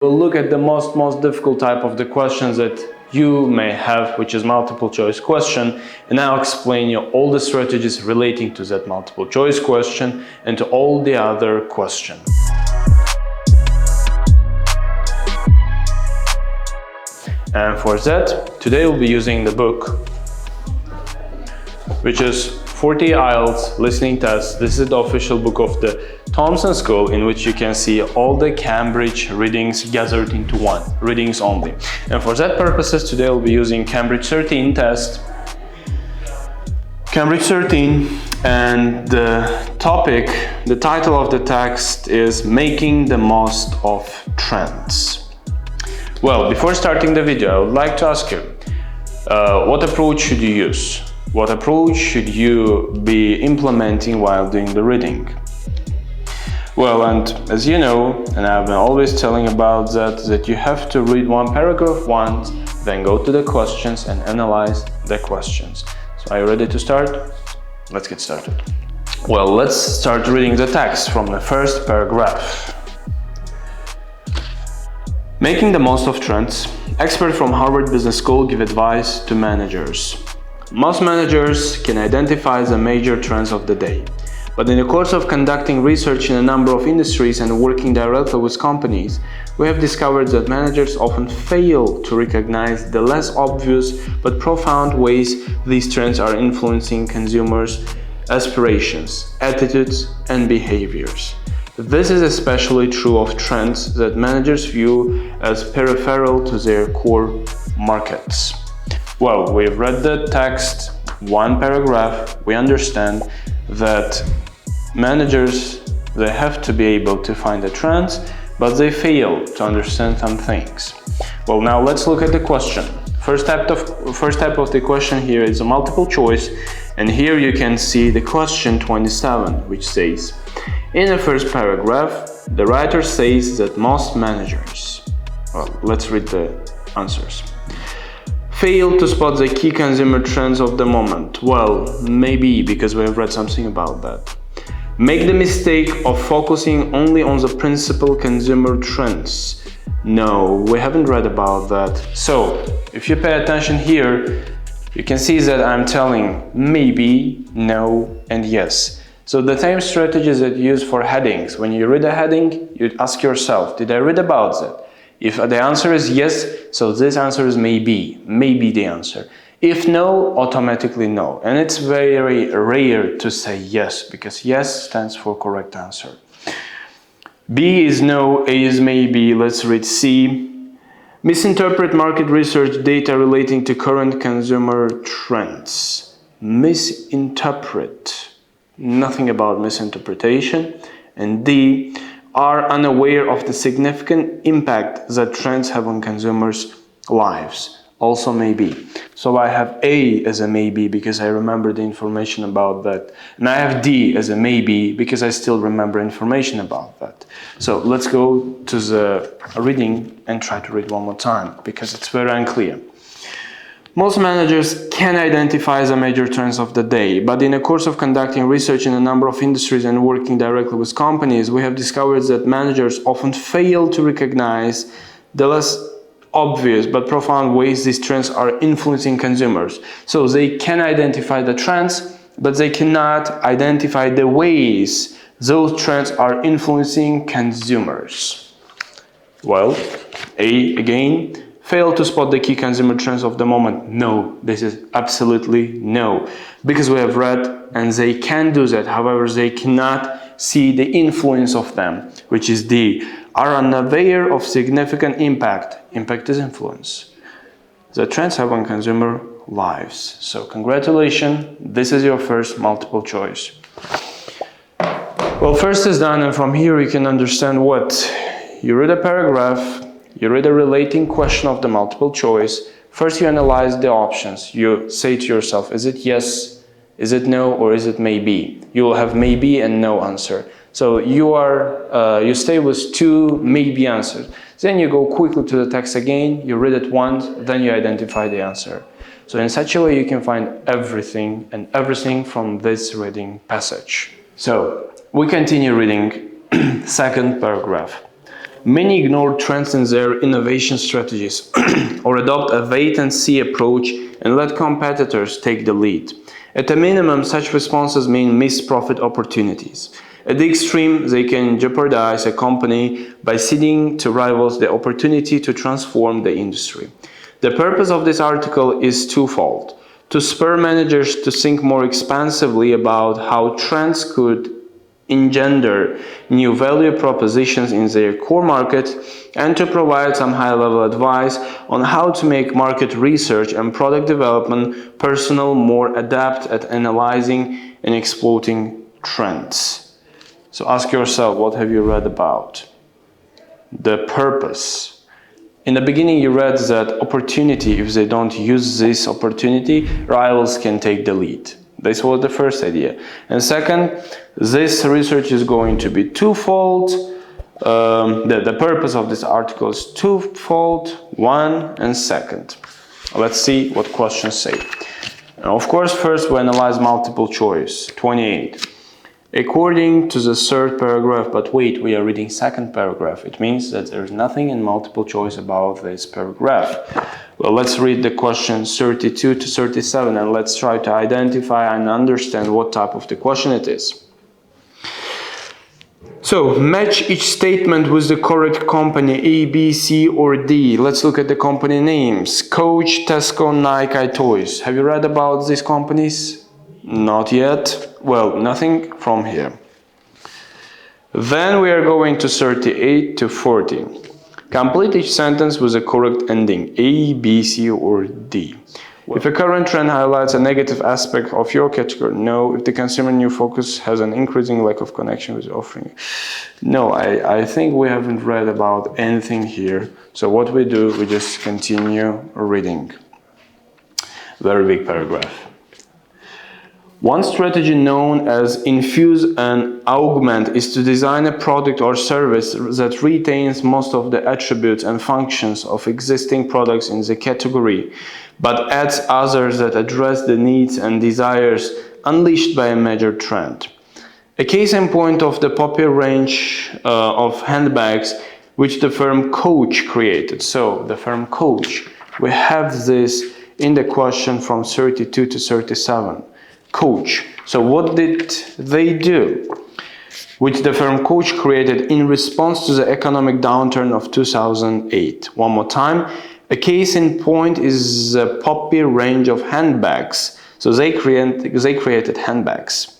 We'll look at the most difficult type of the questions that you may have, which is multiple choice question, and I'll explain you all the strategies relating to that multiple choice question and to all the other questions. And for that, today we'll be using the book, which is 40 IELTS listening test. This is the official book of the Thompson School, in which you can see all the Cambridge readings gathered into one, readings only. And for that purposes, today we'll be using Cambridge 13 test. Cambridge 13, and the title of the text is Making the Most of Trends. Well, before starting the video, I would like to ask you, what approach should you use? What approach should you be implementing while doing the reading? Well, and as you know, and I've been always telling about that you have to read one paragraph once, then go to the questions and analyze the questions. So are you ready to start? Let's get started. Well, let's start reading the text from the first paragraph. Making the most of trends. Experts from Harvard Business School give advice to managers. Most managers can identify the major trends of the day. But in the course of conducting research in a number of industries and working directly with companies, we have discovered that managers often fail to recognize the less obvious but profound ways these trends are influencing consumers' aspirations, attitudes, and behaviors. This is especially true of trends that managers view as peripheral to their core markets. Well, we've read the text, one paragraph. We understand that managers, they have to be able to find the trends, but they fail to understand some things. Well, now let's look at the question. First type of the question here is a multiple choice, and here you can see the question 27, which says, in the first paragraph, the writer says that most managers, well, let's read the answers. Fail to spot the key consumer trends of the moment. Well, maybe, because we have read something about that. Make the mistake of focusing only on the principal consumer trends. No, we haven't read about that. So, if you pay attention here, you can see that I'm telling maybe, no, and yes. So the same strategies that you use for headings. When you read a heading, you ask yourself, did I read about that? If the answer is yes, so this answer is maybe the answer. If no, automatically no. And it's very rare to say yes, because yes stands for correct answer. B is no, A is maybe. Let's read C. Misinterpret market research data relating to current consumer trends. Misinterpret. Nothing about misinterpretation. And D, are unaware of the significant impact that trends have on consumers' lives. Also maybe. So I have A as a maybe because I remember the information about that. And I have D as a maybe because I still remember information about that. So let's go to the reading and try to read one more time because it's very unclear. Most managers can identify the major trends of the day, but in the course of conducting research in a number of industries and working directly with companies, we have discovered that managers often fail to recognize the less obvious but profound ways these trends are influencing consumers. So they can identify the trends, but they cannot identify the ways those trends are influencing consumers. Well, A again. Fail to spot the key consumer trends of the moment. No, this is absolutely no. Because we have read and they can do that. However, they cannot see the influence of them, which is D. Are unaware of significant impact. Impact is influence. The trends have on consumer lives. So congratulations, this is your first multiple choice. Well, first is done, and from here you can understand what. You read a paragraph. You read a relating question of the multiple choice. First, you analyze the options. You say to yourself, is it yes, is it no, or is it maybe? You will have maybe and no answer. So you stay with two maybe answers. Then you go quickly to the text again, you read it once, then you identify the answer. So in such a way, you can find everything from this reading passage. So we continue reading second paragraph. many ignore trends in their innovation strategies or adopt a wait-and-see approach and let competitors take the lead. At a minimum, such responses mean missed profit opportunities. At the extreme, they can jeopardize a company by ceding to rivals the opportunity to transform the industry. The purpose of this article is twofold: to spur managers to think more expansively about how trends could engender new value propositions in their core market, and to provide some high-level advice on how to make market research and product development personnel more adept at analyzing and exploiting trends. So ask yourself, what have you read about? The purpose. In the beginning, you read that opportunity, if they don't use this opportunity, rivals can take the lead. This was the first idea. And second, this research is going to be twofold. The purpose of this article is twofold, one and second. Let's see what questions say. Now, of course, first we analyze multiple choice, 28. According to the third paragraph, but wait, we are reading second paragraph. It means that there's nothing in multiple choice about this paragraph. Well, let's read the questions 32 to 37 and let's try to identify and understand what type of the question it is. So, match each statement with the correct company A, B, C, or D. Let's look at the company names. Coach, Tesco, Nike, Toys. Have you read about these companies? Not yet. Well, nothing from here. Then we are going to 38 to 40. Complete each sentence with a correct ending, A, B, C, or D. If a current trend highlights a negative aspect of your category, no. If the consumer new focus has an increasing lack of connection with the offering, no. I think we haven't read about anything here. So what we do, we just continue reading. Very big paragraph. One strategy known as infuse and augment is to design a product or service that retains most of the attributes and functions of existing products in the category, but adds others that address the needs and desires unleashed by a major trend. A case in point of the popular range of handbags which the firm Coach created. So the firm Coach, we have this in the question from 32 to 37. Coach. So what did they do? Which the firm Coach created in response to the economic downturn of 2008. One more time. A case in point is a popular range of handbags. So they created handbags.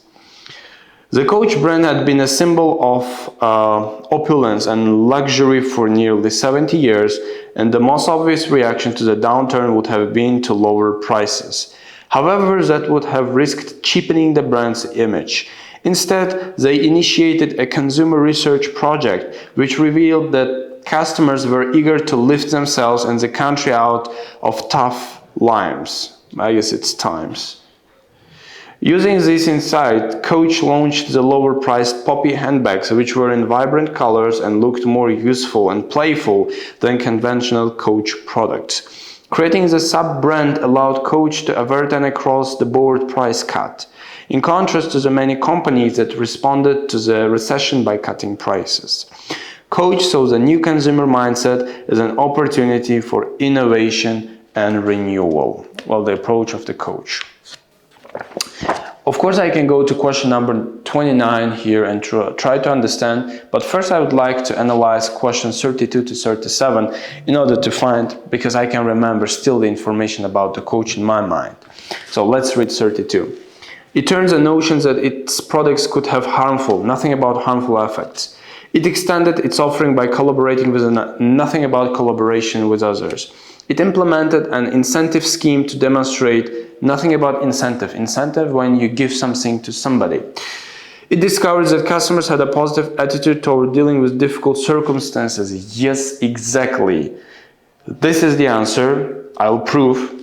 The Coach brand had been a symbol of opulence and luxury for nearly 70 years, and the most obvious reaction to the downturn would have been to lower prices. However, that would have risked cheapening the brand's image. Instead, they initiated a consumer research project which revealed that customers were eager to lift themselves and the country out of tough times. I guess it's times. Using this insight, Coach launched the lower-priced poppy handbags, which were in vibrant colors and looked more useful and playful than conventional Coach products. Creating the sub-brand allowed Coach to avert an across-the-board price cut, in contrast to the many companies that responded to the recession by cutting prices. Coach saw the new consumer mindset as an opportunity for innovation and renewal. Well, the approach of the Coach. Of course, I can go to question number 29 here and try to understand, but first I would like to analyze questions 32 to 37 in order to find, because I can remember still the information about the Coach in my mind. So let's read 32. It turns the notions that its products could have nothing about harmful effects. It extended its offering by collaborating with nothing about collaboration with others. It implemented an incentive scheme to demonstrate nothing about incentive. Incentive when you give something to somebody. It discovered that customers had a positive attitude toward dealing with difficult circumstances. Yes, exactly. This is the answer. I'll prove.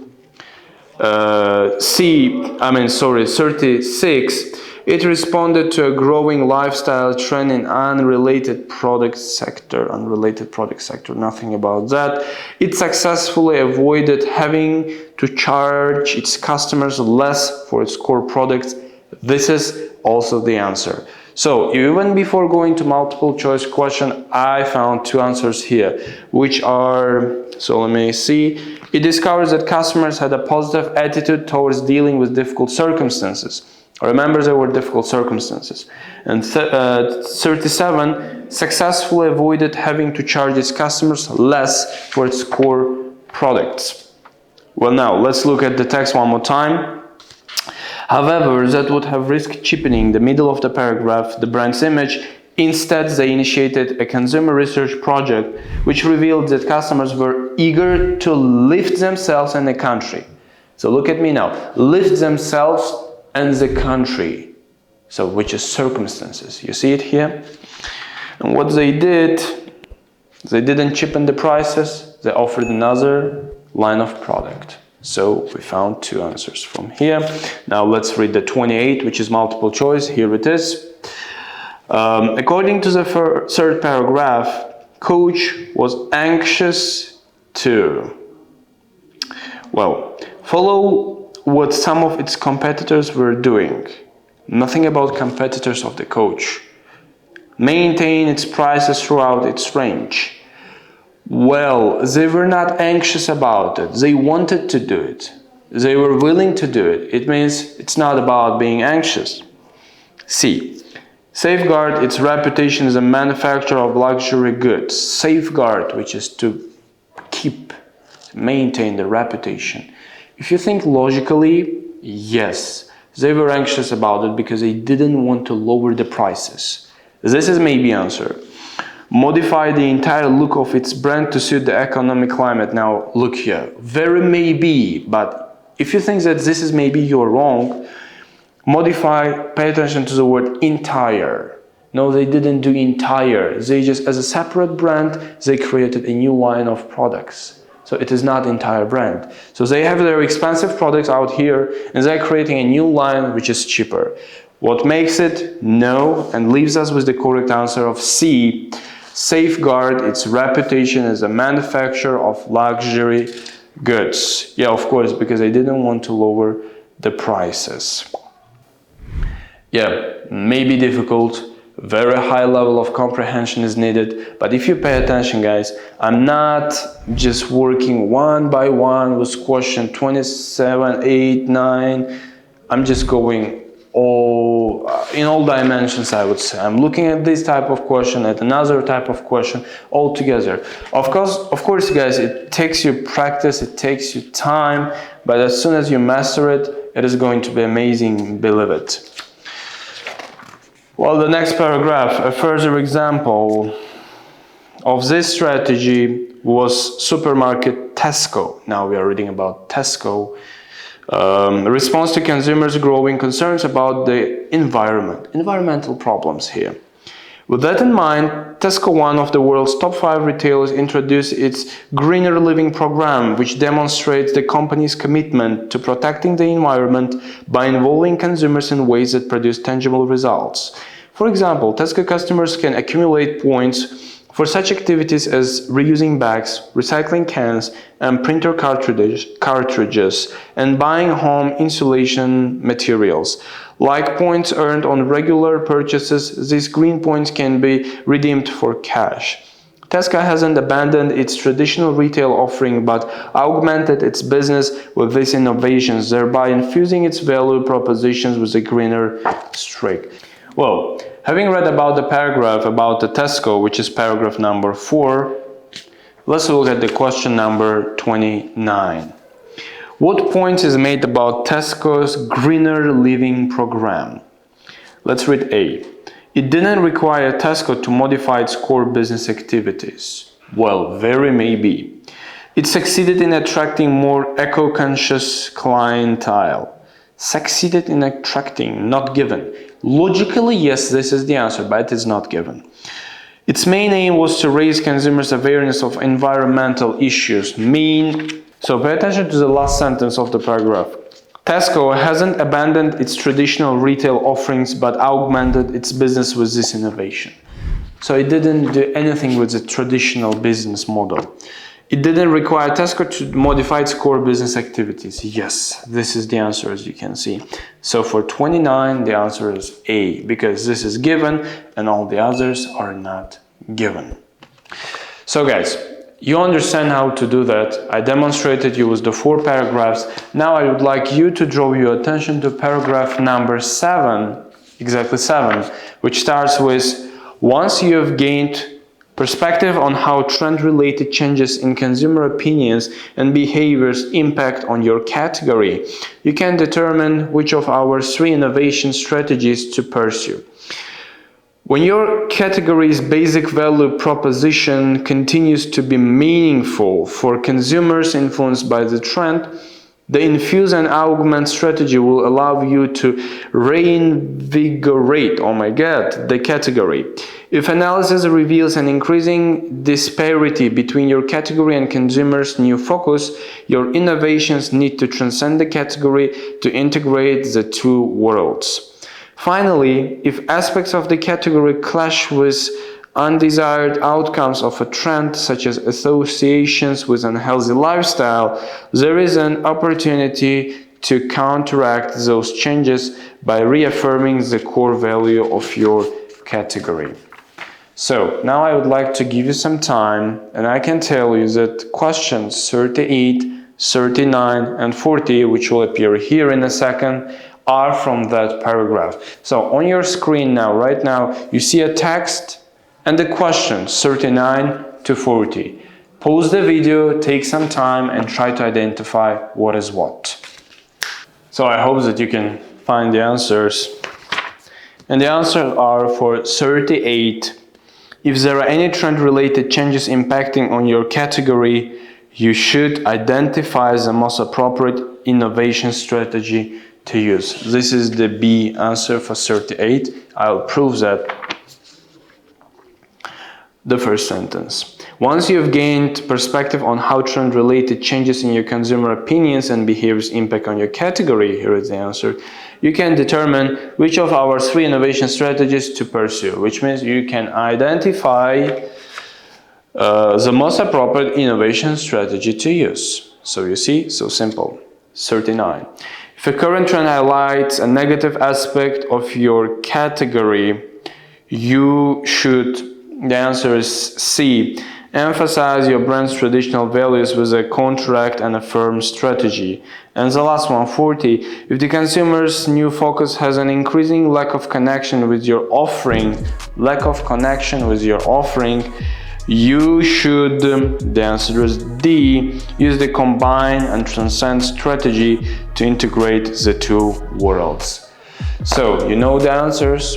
36. It responded to a growing lifestyle trend in unrelated product sector, nothing about that. It successfully avoided having to charge its customers less for its core products. This is also the answer. So even before going to multiple choice question, I found two answers here, which are, so let me see. It discovers that customers had a positive attitude towards dealing with difficult circumstances. Remember, there were difficult circumstances. And 37, successfully avoided having to charge its customers less for its core products. Well, now let's look at the text one more time. However, that would have risked cheapening the middle of the paragraph, the brand's image. Instead, they initiated a consumer research project which revealed that customers were eager to lift themselves and the country. So look at me now. Lift themselves and the country. So which is circumstances. You see it here? And what they did, they didn't cheapen the prices. They offered another line of product. So we found two answers from here. Now let's read the 28, which is multiple choice. Here it is. According to the third paragraph, Coach was anxious to, well, follow what some of its competitors were doing. Nothing about competitors of the Coach. Maintain its prices throughout its range. Well, they were not anxious about it. They wanted to do it. They were willing to do it. It means it's not about being anxious. C. Safeguard its reputation as a manufacturer of luxury goods. Safeguard, which is to keep, maintain the reputation. If you think logically, yes, they were anxious about it because they didn't want to lower the prices. This is maybe answer. Modify the entire look of its brand to suit the economic climate. Now, look here, very maybe, but if you think that this is maybe, you're wrong. Modify, pay attention to the word entire. No, they didn't do entire. They just, as a separate brand, they created a new line of products. So it is not entire brand. So they have their expensive products out here and they're creating a new line which is cheaper. What makes it? No, and leaves us with the correct answer of C. Safeguard its reputation as a manufacturer of luxury goods. Yeah, of course, because they didn't want to lower the prices. Yeah, maybe difficult, very high level of comprehension is needed, but if you pay attention, guys, I'm not just working one by one with question 27, 8, 9, I'm just going in all dimensions, I would say. I'm looking at this type of question, at another type of question, all together. Of course, guys, it takes you practice, it takes you time, but as soon as you master it, it is going to be amazing, believe it. Well, the next paragraph, a further example of this strategy was supermarket Tesco. Now we are reading about Tesco. Response to consumers' growing concerns about the environment, environmental problems here. With that in mind, Tesco, one of the world's top 5 retailers, introduced its Greener Living program, which demonstrates the company's commitment to protecting the environment by involving consumers in ways that produce tangible results. For example, Tesco customers can accumulate points for such activities as reusing bags, recycling cans and printer cartridges, and buying home insulation materials. Like points earned on regular purchases, these green points can be redeemed for cash. Tesco hasn't abandoned its traditional retail offering but augmented its business with these innovations, thereby infusing its value propositions with a greener streak. Well, having read about the paragraph about the Tesco, which is paragraph number 4, let's look at the question number 29. What point is made about Tesco's Greener Living program? Let's read A. It didn't require Tesco to modify its core business activities. Well, very maybe. It succeeded in attracting more eco-conscious clientele. Succeeded in attracting, not given. Logically, yes, this is the answer, but it is not given. Its main aim was to raise consumers' awareness of environmental issues. So pay attention to the last sentence of the paragraph. Tesco hasn't abandoned its traditional retail offerings but augmented its business with this innovation. So it didn't do anything with the traditional business model. It didn't require Tesco to modify its core business activities. Yes, this is the answer, as you can see. So for 29, the answer is A, because this is given and all the others are not given. So guys, you understand how to do that. I demonstrated you with the 4 paragraphs. Now I would like you to draw your attention to paragraph number 7, exactly 7, which starts with, once you have gained perspective on how trend-related changes in consumer opinions and behaviors impact on your category, you can determine which of our 3 innovation strategies to pursue. When your category's basic value proposition continues to be meaningful for consumers influenced by the trend, the infuse and augment strategy will allow you to reinvigorate, the category. If analysis reveals an increasing disparity between your category and consumers' new focus, your innovations need to transcend the category to integrate the 2 worlds. Finally, if aspects of the category clash with undesired outcomes of a trend, such as associations with unhealthy lifestyle, there is an opportunity to counteract those changes by reaffirming the core value of your category. So now I would like to give you some time, and I can tell you that questions 38, 39 and 40, which will appear here in a second, are from that paragraph. So on your screen now, right now, you see a text and the questions 39 to 40. Pause the video, take some time and try to identify what is what. So I hope that you can find the answers. And the answers are for 38. If there are any trend-related changes impacting on your category, you should identify the most appropriate innovation strategy to use. This is the B answer for 38. I'll prove that. The first sentence. Once you have gained perspective on how trend-related changes in your consumer opinions and behaviors impact on your category, here is the answer, you can determine which of our 3 innovation strategies to pursue, which means you can identify the most appropriate innovation strategy to use. So you see, so simple. 39. If a current trend highlights a negative aspect of your category, you should, the answer is C, emphasize your brand's traditional values with a contract and a firm strategy. And the last one, 40, if the consumer's new focus has an increasing lack of connection with your offering, you should, the answer is D, use the combine and transcend strategy to integrate the 2 worlds. So you know the answers.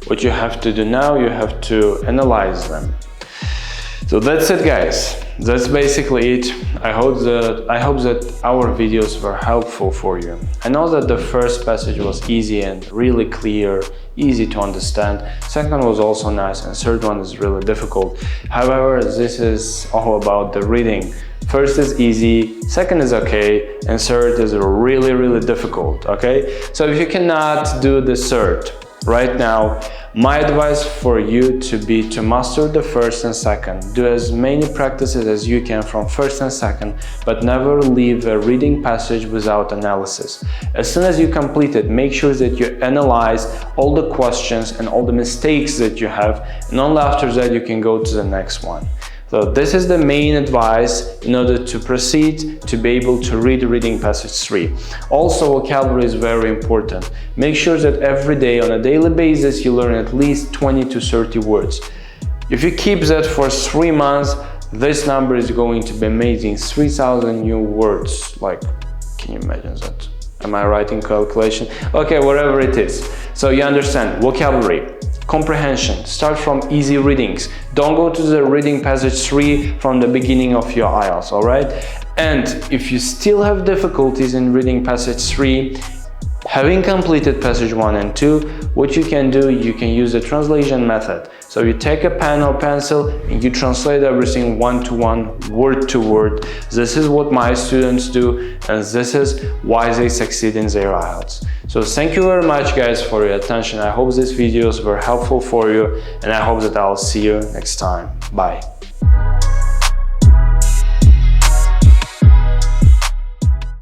What you have to do now, you have to analyze them. So that's it, guys. That's basically it. I hope that our videos were helpful for you. I know that the first passage was easy and really clear, easy to understand. Second was also nice, and third one is really difficult. However, this is all about the reading. First is easy, second is okay, and third is really, really difficult, okay? So if you cannot do the third right now, my advice for you to master the first and second. Do as many practices as you can from first and second, but never leave a reading passage without analysis. As soon as you complete it, make sure that you analyze all the questions and all the mistakes that you have, and only after that you can go to the next one. So this is the main advice in order to proceed to be able to read reading passage 3. Also, vocabulary is very important. Make sure that every day on a daily basis you learn at least 20 to 30 words. If you keep that for 3 months, this number is going to be amazing. 3,000 new words. Like, can you imagine that? Am I writing calculation? Okay, whatever it is. So you understand vocabulary. Comprehension. Start from easy readings. Don't go to the reading passage 3 from the beginning of your IELTS, alright? And if you still have difficulties in reading passage 3, having completed passage 1 and 2, what you can do, you can use the translation method. So you take a pen or pencil and you translate everything one-to-one, word-to-word. This is what my students do, and this is why they succeed in their IELTS. So thank you very much, guys, for your attention. I hope these videos were helpful for you, and I hope that I'll see you next time. Bye.